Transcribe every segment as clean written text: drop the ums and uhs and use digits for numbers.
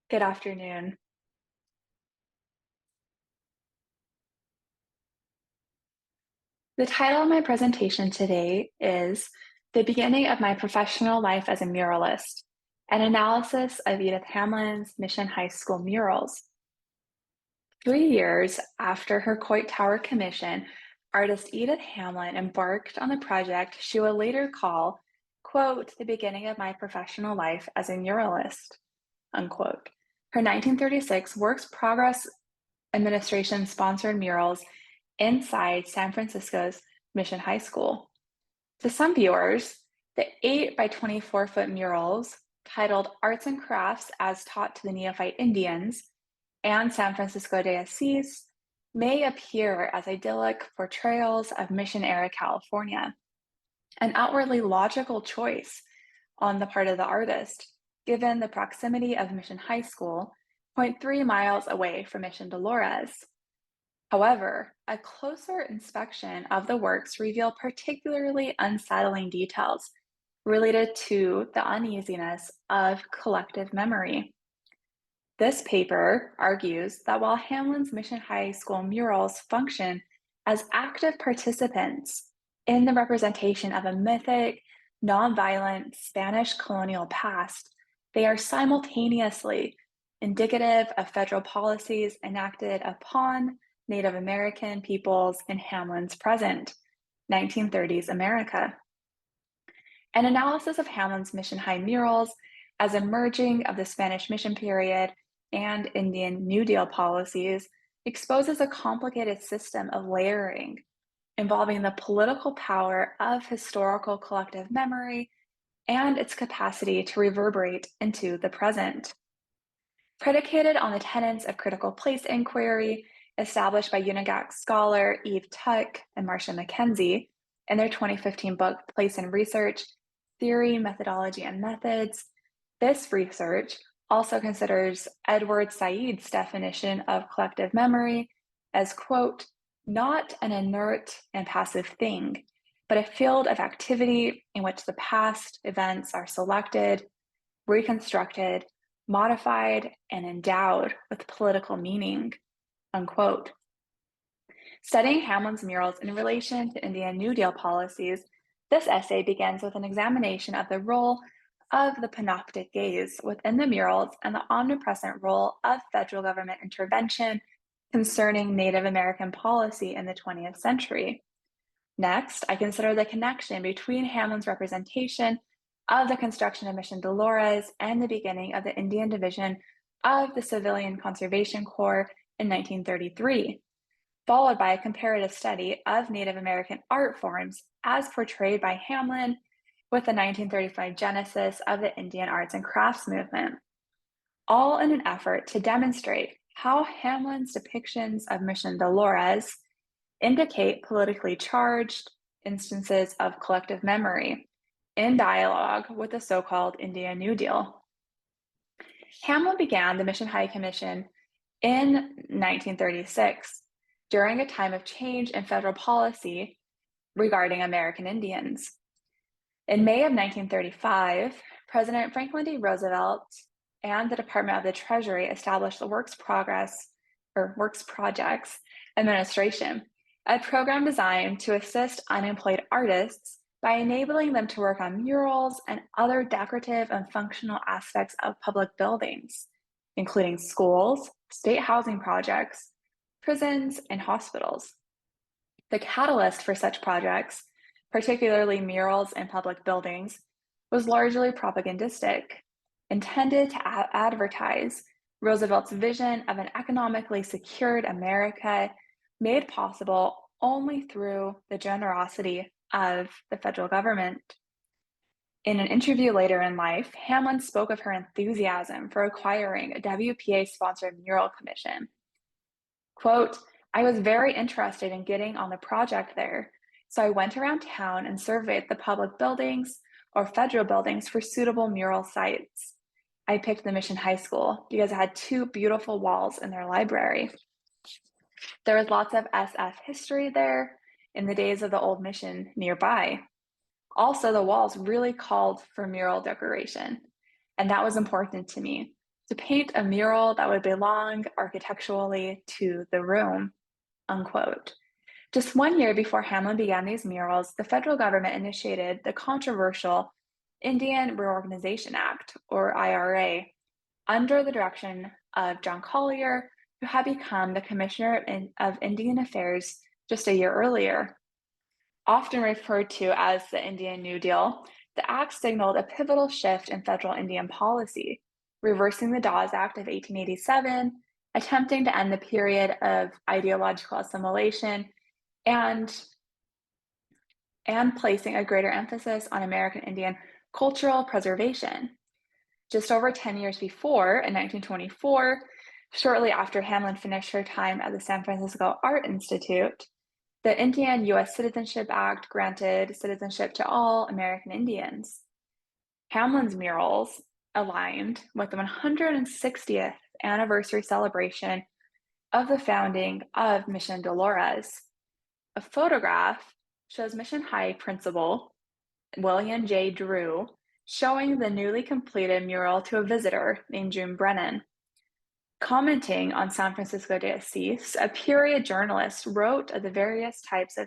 Good afternoon. The title of my presentation today is The Beginning of My Professional Life as a Muralist, an analysis of Edith Hamlin's Mission High School murals. 3 years after her Coit Tower commission, artist Edith Hamlin embarked on the project she would later call, quote, the beginning of my professional life as a muralist, unquote. Her 1936 Works Progress Administration sponsored murals inside San Francisco's Mission High School. To some viewers, the 8 by 24-foot murals titled Arts and Crafts as Taught to the Neophyte Indians and San Francisco de Asís may appear as idyllic portrayals of Mission-era California, an outwardly logical choice on the part of the artist, given the proximity of Mission High School, 0.3 miles away from Mission Dolores. However, a closer inspection of the works reveal particularly unsettling details related to the uneasiness of collective memory. This paper argues that while Hamlin's Mission High School murals function as active participants in the representation of a mythic, nonviolent Spanish colonial past, they are simultaneously indicative of federal policies enacted upon Native American peoples in Hamlin's present 1930s America. An analysis of Hamlin's Mission High murals as emerging of the Spanish Mission period and Indian New Deal policies exposes a complicated system of layering involving the political power of historical collective memory and its capacity to reverberate into the present. Predicated on the tenets of critical place inquiry established by UNIGAC scholar Eve Tuck and Marcia McKenzie in their 2015 book, Place and Research, Theory, Methodology, and Methods, this research also considers Edward Said's definition of collective memory as, quote, not an inert and passive thing, but a field of activity in which the past events are selected, reconstructed, modified, and endowed with political meaning, unquote. Studying Hamlin's murals in relation to Indian New Deal policies, this essay begins with an examination of the role of the panoptic gaze within the murals and the omnipresent role of federal government intervention concerning Native American policy in the 20th century. Next, I consider the connection between Hamlin's representation of the construction of Mission Dolores and the beginning of the Indian Division of the Civilian Conservation Corps in 1933, followed by a comparative study of Native American art forms as portrayed by Hamlin with the 1935 genesis of the Indian arts and crafts movement, all in an effort to demonstrate how Hamlin's depictions of Mission Dolores indicate politically charged instances of collective memory in dialogue with the so-called Indian New Deal. Hamlin began the Mission High Commission in 1936 during a time of change in federal policy regarding American Indians. In May of 1935, President Franklin D. Roosevelt and the Department of the Treasury established the Works Projects Administration, a program designed to assist unemployed artists by enabling them to work on murals and other decorative and functional aspects of public buildings, including schools, state housing projects, prisons, and hospitals. The catalyst for such projects, particularly murals in public buildings, was largely propagandistic, intended to advertise Roosevelt's vision of an economically secured America made possible only through the generosity of the federal government. In an interview later in life, Hamlin spoke of her enthusiasm for acquiring a WPA-sponsored mural commission. Quote, I was very interested in getting on the project there, so I went around town and surveyed the public buildings or federal buildings for suitable mural sites. I picked the Mission High School because it had 2 beautiful walls in their library. There was lots of SF history there in the days of the old mission nearby. Also, the walls really called for mural decoration, and that was important to me. to paint a mural that would belong architecturally to the room, unquote. Just 1 year before Hamlin began these murals, the federal government initiated the controversial Indian Reorganization Act, or IRA, under the direction of John Collier, who had become the Commissioner of Indian Affairs just a year earlier. Often referred to as the Indian New Deal, the act signaled a pivotal shift in federal Indian policy, reversing the Dawes Act of 1887, attempting to end the period of ideological assimilation, and placing a greater emphasis on American Indian cultural preservation. Just over 10 years before, in 1924, shortly after Hamlin finished her time at the San Francisco Art Institute, the Indian U.S. Citizenship Act granted citizenship to all American Indians. Hamlin's murals aligned with the 160th anniversary celebration of the founding of Mission Dolores. A photograph shows Mission High Principal William J. Drew showing the newly completed mural to a visitor named June Brennan. Commenting on San Francisco de Asís, a period journalist wrote of the various types of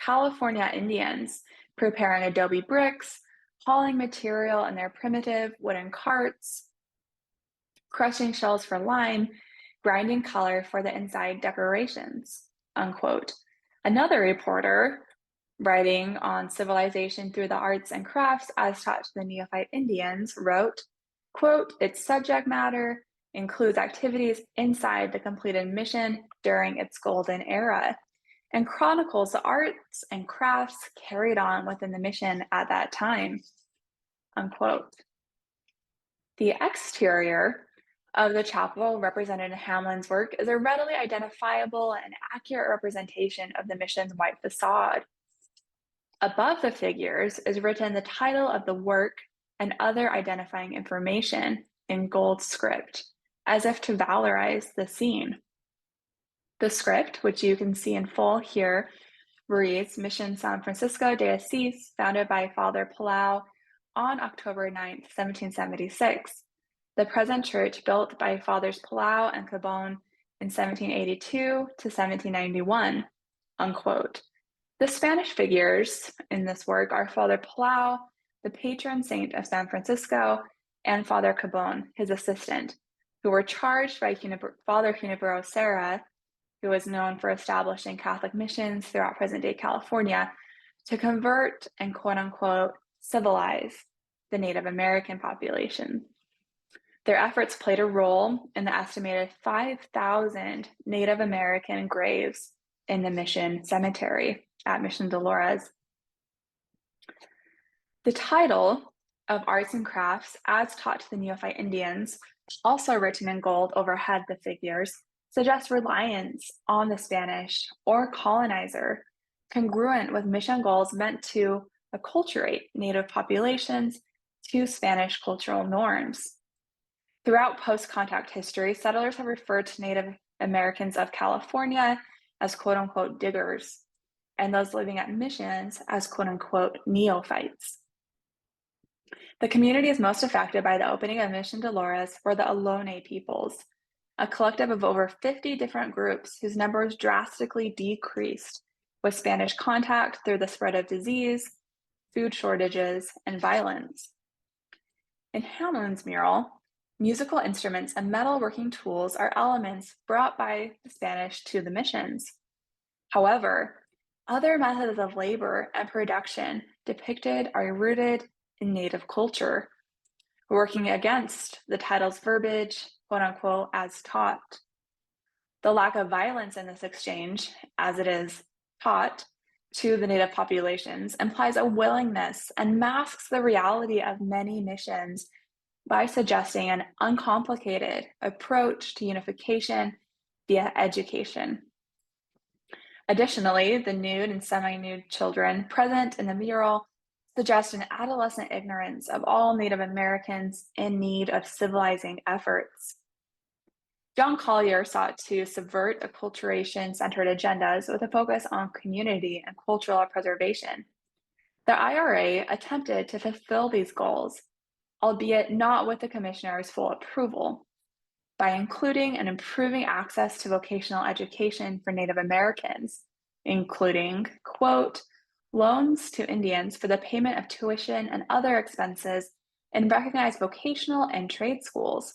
California Indians preparing adobe bricks, hauling material in their primitive wooden carts, crushing shells for lime, grinding color for the inside decorations, unquote. Another reporter, writing on civilization through the arts and crafts as taught to the neophyte Indians, wrote, quote, its subject matter includes activities inside the completed mission during its golden era, and chronicles the arts and crafts carried on within the mission at that time, unquote. The exterior of the chapel represented in Hamlin's work is a readily identifiable and accurate representation of the mission's white facade. Above the figures is written the title of the work and other identifying information in gold script, as if to valorize the scene. The script, which you can see in full here, reads Mission San Francisco de Asís, founded by Father Palau on October 9, 1776. The present church built by Fathers Palau and Cabon in 1782 to 1791, unquote. The Spanish figures in this work are Father Palau, the patron saint of San Francisco, and Father Cabon, his assistant, who were charged by Father Junipero Serra, who was known for establishing Catholic missions throughout present-day California, to convert and quote-unquote civilize the Native American population. Their efforts played a role in the estimated 5,000 Native American graves in the Mission Cemetery at Mission Dolores. The title of Arts and Crafts, as taught to the neophyte Indians, also written in gold overhead the figures, suggests reliance on the Spanish or colonizer, congruent with mission goals meant to acculturate Native populations to Spanish cultural norms. Throughout post-contact history, settlers have referred to Native Americans of California as quote-unquote diggers, and those living at missions as quote-unquote neophytes. The communities most affected by the opening of Mission Dolores were the Ohlone peoples, a collective of over 50 different groups whose numbers drastically decreased with Spanish contact through the spread of disease, food shortages, and violence. In Hamlin's mural, musical instruments and metalworking tools are elements brought by the Spanish to the missions. However, other methods of labor and production depicted are rooted in Native culture, working against the title's verbiage, quote unquote, as taught. The lack of violence in this exchange, as it is taught to the Native populations, implies a willingness and masks the reality of many missions by suggesting an uncomplicated approach to unification via education. Additionally, the nude and semi-nude children present in the mural suggest an adolescent ignorance of all Native Americans in need of civilizing efforts. John Collier sought to subvert acculturation-centered agendas with a focus on community and cultural preservation. The IRA attempted to fulfill these goals, albeit not with the commissioner's full approval, by including and improving access to vocational education for Native Americans, including, quote, loans to Indians for the payment of tuition and other expenses in recognized vocational and trade schools,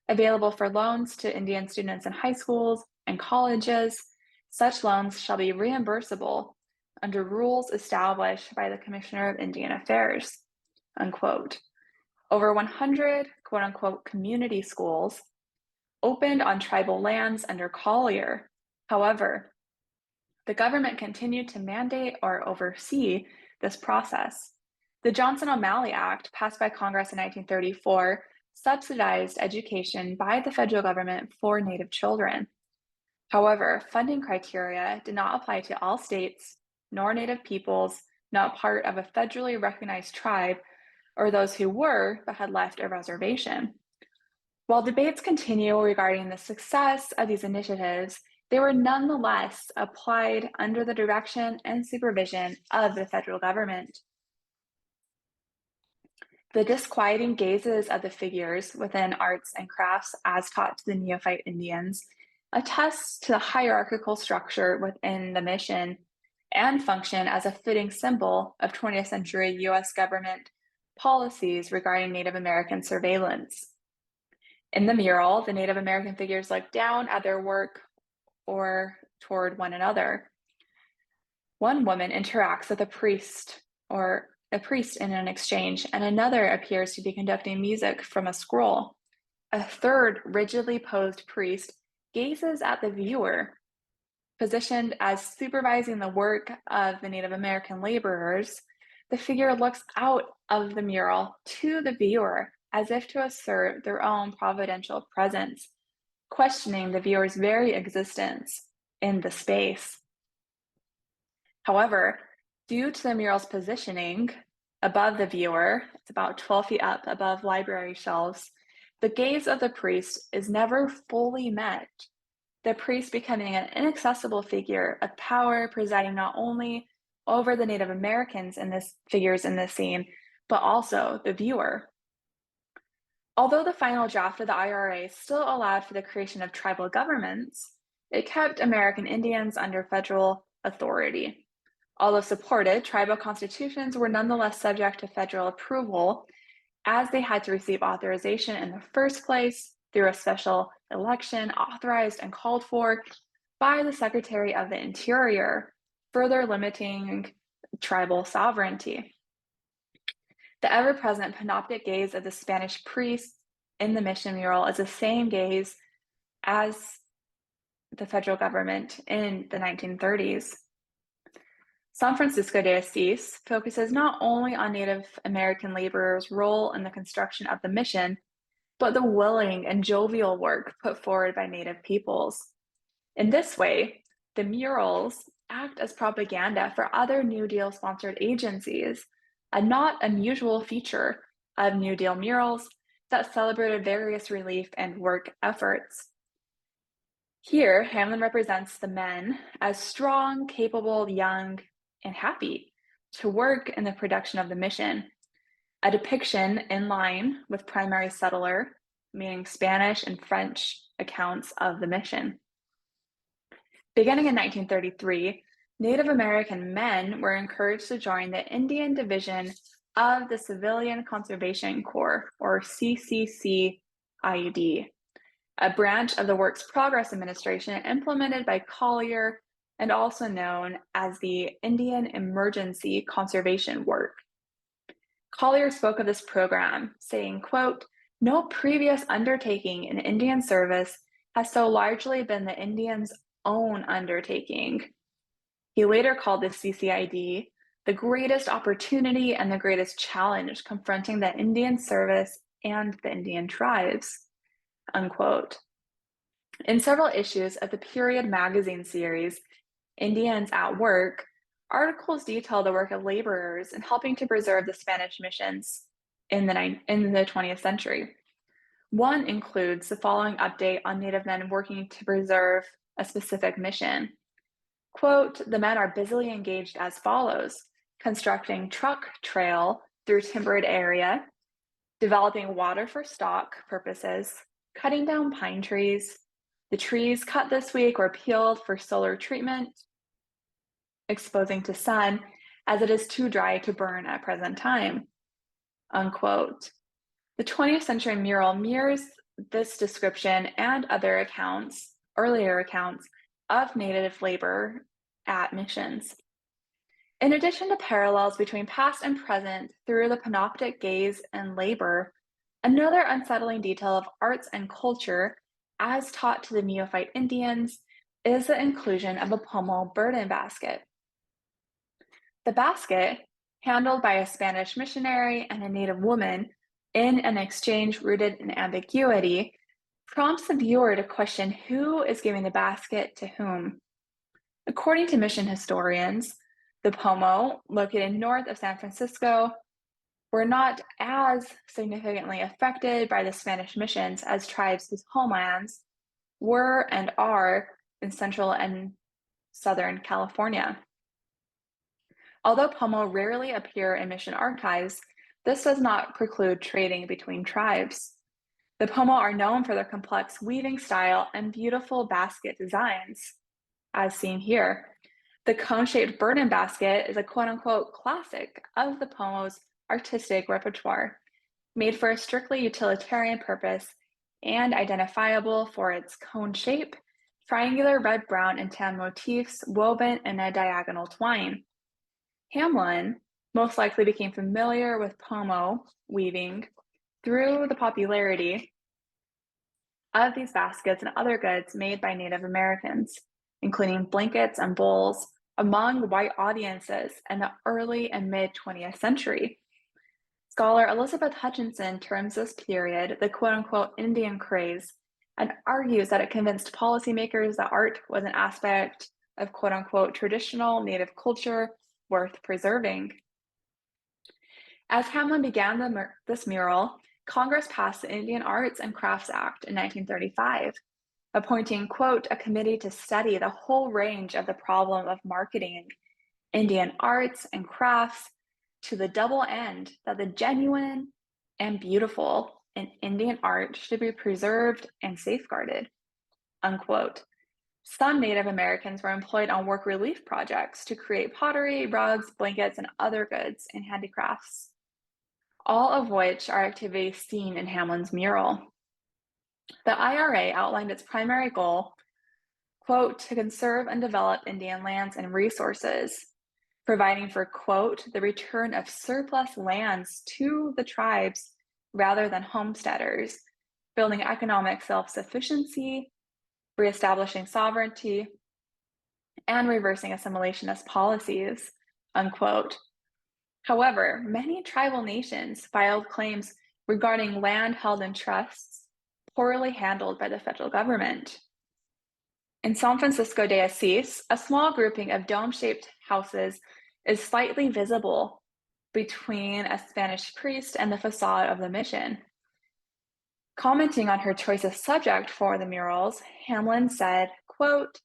available for loans to Indian students in high schools and colleges. Such loans shall be reimbursable under rules established by the Commissioner of Indian Affairs, unquote. Over 100, quote unquote, community schools opened on tribal lands under Collier. However, the government continued to mandate or oversee this process. The Johnson-O'Malley Act, passed by Congress in 1934, subsidized education by the federal government for Native children. However, funding criteria did not apply to all states, nor Native peoples not part of a federally recognized tribe, or those who were but had left a reservation. While debates continue regarding the success of these initiatives, they were nonetheless applied under the direction and supervision of the federal government. The disquieting gazes of the figures within arts and crafts as taught to the neophyte Indians attests to the hierarchical structure within the mission and function as a fitting symbol of 20th century US government policies regarding Native American surveillance. In the mural, the Native American figures look down at their work or toward one another. One woman interacts with a priest in an exchange, and another appears to be conducting music from a scroll. A third rigidly posed priest gazes at the viewer, positioned as supervising the work of the Native American laborers. The figure looks out of the mural to the viewer as if to assert their own providential presence, questioning the viewer's very existence in the space. However, due to the mural's positioning above the viewer, it's about 12 feet up above library shelves, the gaze of the priest is never fully met, the priest becoming an inaccessible figure of power, presiding not only over the Native Americans in this figures in this scene, but also the viewer. Although the final draft of the IRA still allowed for the creation of tribal governments, it kept American Indians under federal authority. Although supported, tribal constitutions were nonetheless subject to federal approval, as they had to receive authorization in the first place through a special election authorized and called for by the Secretary of the Interior, further limiting tribal sovereignty. The ever-present panoptic gaze of the Spanish priest in the mission mural is the same gaze as the federal government in the 1930s. San Francisco de Asís focuses not only on Native American laborers' role in the construction of the mission, but the willing and jovial work put forward by Native peoples. In this way, the murals act as propaganda for other New Deal sponsored agencies, a not unusual feature of New Deal murals that celebrated various relief and work efforts. Here, Hamlin represents the men as strong, capable, young, and happy to work in the production of the mission, a depiction in line with primary settler, meaning Spanish and French accounts of the mission. Beginning in 1933, Native American men were encouraged to join the Indian Division of the Civilian Conservation Corps, or CCCID, a branch of the Works Progress Administration implemented by Collier and also known as the Indian Emergency Conservation Work. Collier spoke of this program, saying, quote, "No previous undertaking in Indian service has so largely been the Indians' own undertaking." He later called the CCID the greatest opportunity and the greatest challenge confronting the Indian service and the Indian tribes, unquote. In several issues of the period magazine series, Indians at Work, articles detail the work of laborers in helping to preserve the Spanish missions in the 20th century. One includes the following update on Native men working to preserve a specific mission. Quote, "The men are busily engaged as follows: constructing truck trail through timbered area, developing water for stock purposes, cutting down pine trees. The trees cut this week were peeled for solar treatment, exposing to sun, as it is too dry to burn at present time, unquote. The 20th century mural mirrors this description and other accounts, earlier accounts, of Native labor at missions. In addition to parallels between past and present through the panoptic gaze and labor, another unsettling detail of arts and culture, as taught to the neophyte Indians, is the inclusion of a pomo burden basket. The basket, handled by a Spanish missionary and a native woman in an exchange rooted in ambiguity, prompts the viewer to question who is giving the basket to whom. According to mission historians, the pomo, located north of San Francisco, were not as significantly affected by the Spanish missions as tribes whose homelands were and are in Central and Southern California. Although pomo rarely appear in mission archives, this does not preclude trading between tribes. The pomo are known for their complex weaving style and beautiful basket designs, as seen here. The cone-shaped burden basket is a quote-unquote classic of the pomo's artistic repertoire, made for a strictly utilitarian purpose and identifiable for its cone shape, triangular red, brown, and tan motifs woven in a diagonal twine. Hamlin most likely became familiar with pomo weaving through the popularity of these baskets and other goods made by Native Americans, including blankets and bowls, among white audiences in the early and mid-20th century. Scholar Elizabeth Hutchinson terms this period the quote-unquote Indian craze and argues that it convinced policymakers that art was an aspect of quote-unquote traditional Native culture worth preserving. As Hamlin began this mural, Congress passed the Indian Arts and Crafts Act in 1935, appointing, quote, a committee to study the whole range of the problem of marketing Indian arts and crafts to the double end that the genuine and beautiful in Indian art should be preserved and safeguarded, unquote. Some Native Americans were employed on work relief projects to create pottery, rugs, blankets, and other goods and handicrafts, all of which are activities seen in Hamlin's mural. The IRA outlined its primary goal, quote, to conserve and develop Indian lands and resources, providing for, quote, the return of surplus lands to the tribes rather than homesteaders, building economic self-sufficiency, reestablishing sovereignty, and reversing assimilationist policies, unquote. However, many tribal nations filed claims regarding land held in trusts poorly handled by the federal government. In San Francisco de Asís, a small grouping of dome-shaped houses is slightly visible between a Spanish priest and the facade of the mission. Commenting on her choice of subject for the murals, Hamlin said, quote,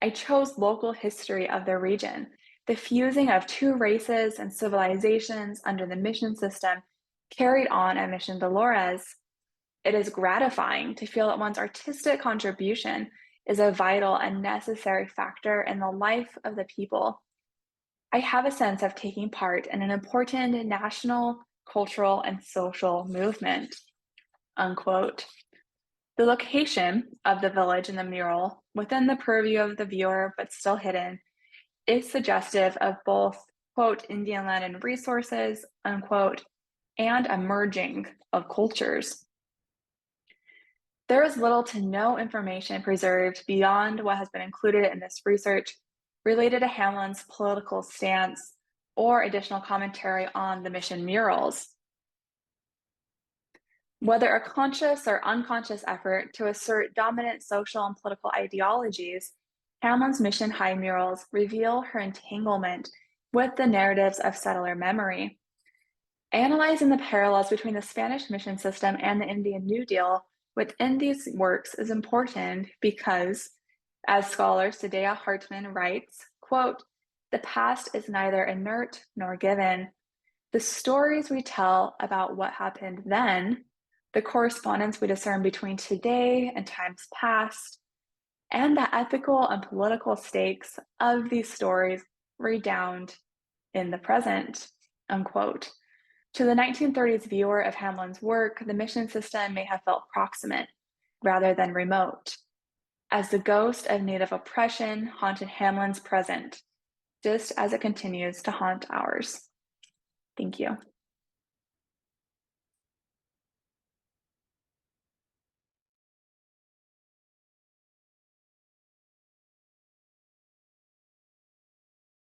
I chose local history of the region, the fusing of two races and civilizations under the mission system carried on at Mission Dolores. It is gratifying to feel that one's artistic contribution is a vital and necessary factor in the life of the people. I have a sense of taking part in an important national, cultural, and social movement, unquote. The location of the village in the mural, within the purview of the viewer but still hidden, is suggestive of both, quote, Indian land and resources, unquote, and a merging of cultures. There is little to no information preserved beyond what has been included in this research related to Hamlin's political stance or additional commentary on the mission murals. Whether a conscious or unconscious effort to assert dominant social and political ideologies, Hamlin's Mission High murals reveal her entanglement with the narratives of settler memory. Analyzing the parallels between the Spanish mission system and the Indian New Deal within these works is important because, as scholar Sadea Hartman writes, quote, the past is neither inert nor given. The stories we tell about what happened then the correspondence we discern between today and times past, and the ethical and political stakes of these stories redound in the present, unquote. To the 1930s viewer of Hamlin's work, the mission system may have felt proximate rather than remote, as the ghost of Native oppression haunted Hamlin's present, just as it continues to haunt ours. Thank you.